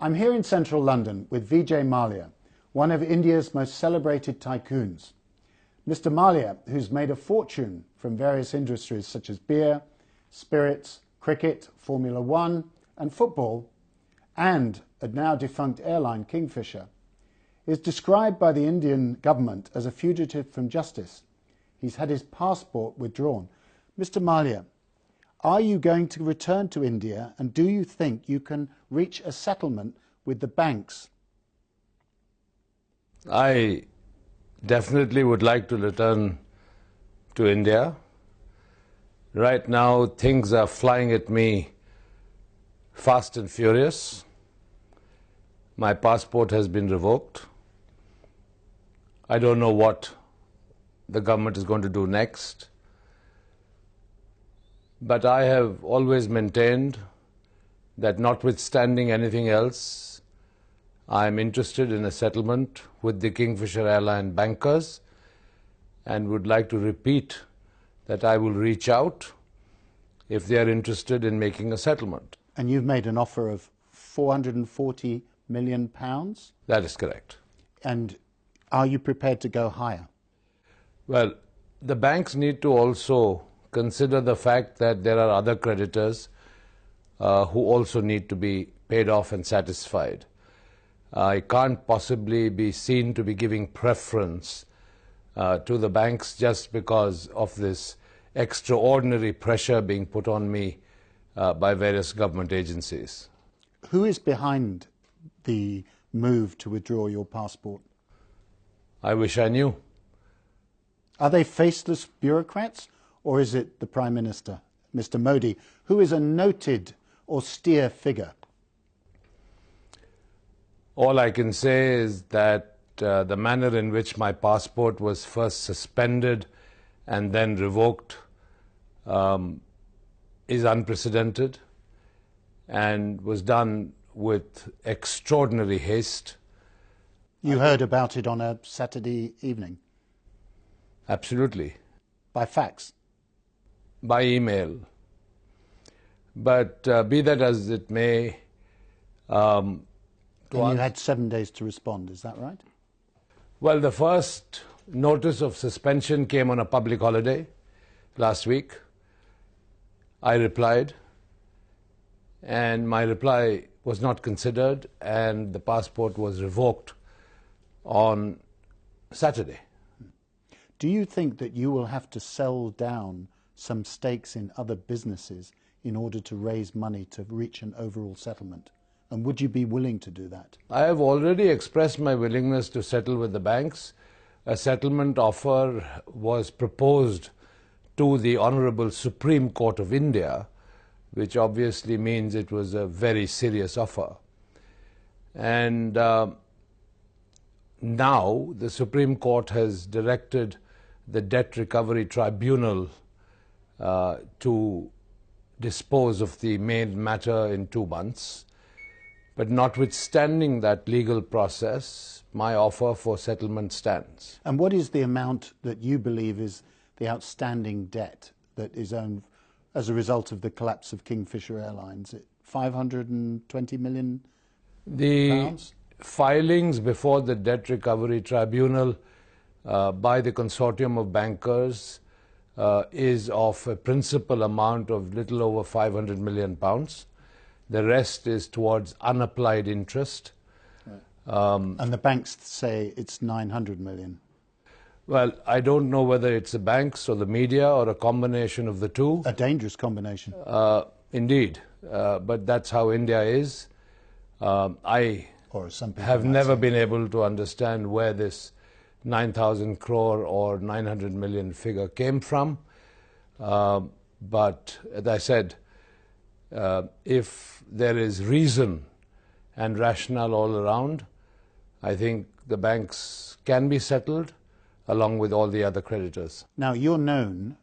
I'm here in central London with Vijay Mallya, one of India's most celebrated tycoons. Mr. Mallya, who's made a fortune from various industries such as beer, spirits, cricket, Formula One and football, and a now defunct airline, Kingfisher, is described by the Indian government as a fugitive from justice. He's had his passport withdrawn. Mr. Mallya, are you going to return to India, and do you think you can reach a settlement with the banks? I definitely would like to return to India. Right now, things are flying at me fast and furious. My passport has been revoked. I don't know what the government is going to do next. But I have always maintained that notwithstanding anything else, I am interested in a settlement with the Kingfisher Airline bankers and would like to repeat that I will reach out if they are interested in making a settlement. And you've made an offer of £440 million? That is correct. And are you prepared to go higher? Well, the banks need to also consider the fact that there are other creditors who also need to be paid off and satisfied. I can't possibly be seen to be giving preference to the banks just because of this extraordinary pressure being put on me by various government agencies. Who is behind the move to withdraw your passport? I wish I knew. Are they faceless bureaucrats, or is it the Prime Minister, Mr. Modi, who is a noted austere figure? All I can say is that the manner in which my passport was first suspended and then revoked is unprecedented and was done with extraordinary haste. You heard about it on a Saturday evening? Absolutely. By fax? By email. But be that as it may... and you had 7 days to respond, is that right? Well, the first notice of suspension came on a public holiday last week. I replied, and my reply was not considered, and the passport was revoked on Saturday. Do you think that you will have to sell down some stakes in other businesses in order to raise money to reach an overall settlement? And would you be willing to do that? I have already expressed my willingness to settle with the banks. A settlement offer was proposed to the Honourable Supreme Court of India, which obviously means it was a very serious offer. And now the Supreme Court has directed the Debt Recovery Tribunal to dispose of the main matter in 2 months. But notwithstanding that legal process, my offer for settlement stands. And what is the amount that you believe is the outstanding debt that is owed as a result of the collapse of Kingfisher Airlines? 520 million pounds? The filings before the Debt Recovery Tribunal by the consortium of bankers is of a principal amount of little over 500 million pounds. The rest is towards unapplied interest. Right. And the banks say it's 900 million. Well, I don't know whether it's the banks or the media or a combination of the two. A dangerous combination. Indeed. But that's how India is. I have never been able to understand where this 9,000 crore or 900 million figure came from. But as I said, if there is reason and rationale all around, I think the banks can be settled along with all the other creditors. Now, you're known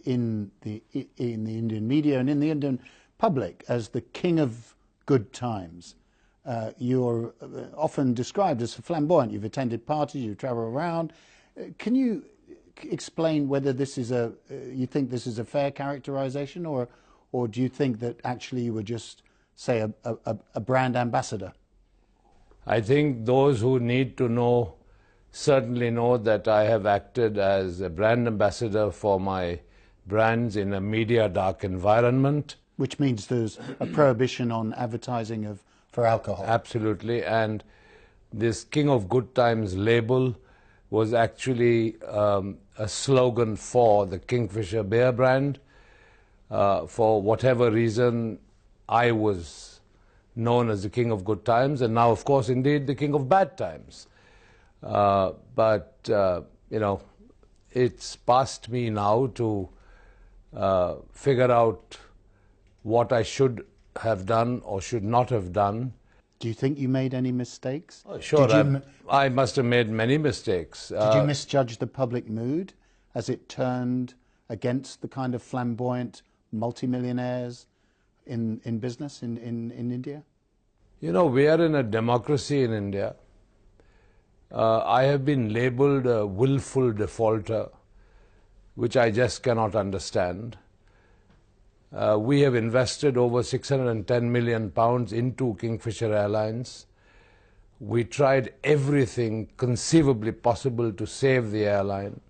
in the Indian media and in the Indian public as the king of good times. You're often described as flamboyant. You've attended parties, you travel around. Can you explain whether this is you think this is a fair characterization, or do you think that actually you were just, say, a brand ambassador? I think those who need to know certainly know that I have acted as a brand ambassador for my brands in a media dark environment. Which means there's a prohibition on advertising for alcohol. Absolutely. And this King of Good Times label was actually a slogan for the Kingfisher beer brand. For whatever reason, I was known as the King of Good Times, and now, of course, indeed, the King of Bad Times. But you know, it's past me now to figure out what I should have done or should not have done. Do you think you made any mistakes? Oh, sure, I must have made many mistakes. Did you misjudge the public mood as it turned against the kind of flamboyant multimillionaires in business in India? You know, we are in a democracy in India. I have been labeled a willful defaulter, which I just cannot understand. We have invested over £610 million into Kingfisher Airlines. We tried everything conceivably possible to save the airline.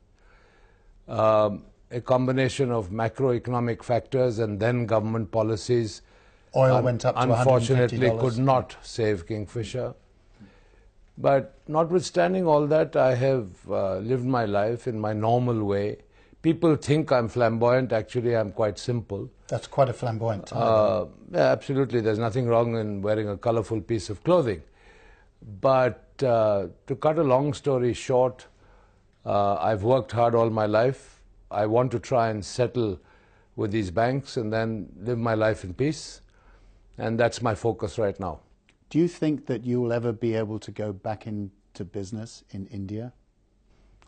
A combination of macroeconomic factors and then government policies Oil went up to unfortunately $150. could not save Kingfisher. But notwithstanding all that, I have lived my life in my normal way. People think I'm flamboyant. Actually, I'm quite simple. That's quite a flamboyant title. Yeah, absolutely. There's nothing wrong in wearing a colorful piece of clothing. But to cut a long story short, I've worked hard all my life. I want to try and settle with these banks and then live my life in peace. And that's my focus right now. Do you think that you will ever be able to go back into business in India?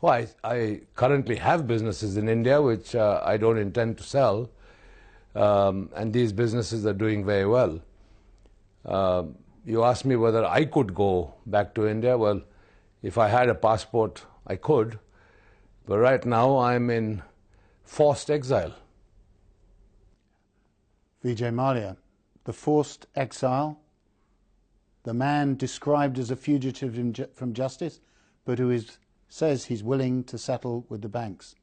Well, I currently have businesses in India which I don't intend to sell. And these businesses are doing very well. You asked me whether I could go back to India. Well, if I had a passport, I could. But right now, I'm in forced exile. Vijay Mallya, the forced exile, the man described as a fugitive from justice, but who says he's willing to settle with the banks.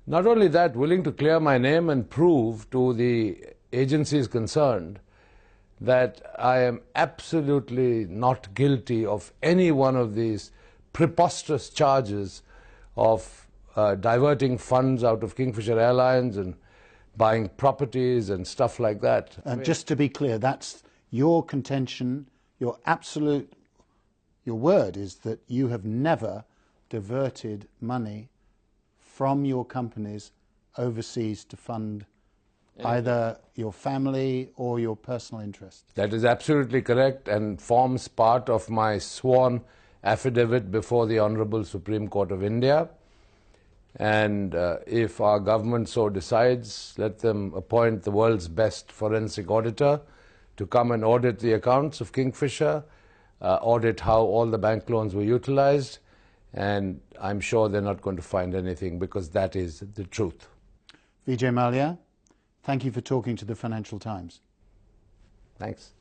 Not only that, willing to clear my name and prove to the agencies concerned that I am absolutely not guilty of any one of these preposterous charges of diverting funds out of Kingfisher Airlines and buying properties and stuff like that. Just to be clear, that's your contention, your word is that you have never diverted money from your companies overseas to fund either your family or your personal interests. That is absolutely correct and forms part of my sworn affidavit before the Honorable Supreme Court of India. And if our government so decides, let them appoint the world's best forensic auditor to come and audit the accounts of Kingfisher, audit how all the bank loans were utilized, and I'm sure they're not going to find anything because that is the truth. Vijay Mallya, thank you for talking to the Financial Times. Thanks.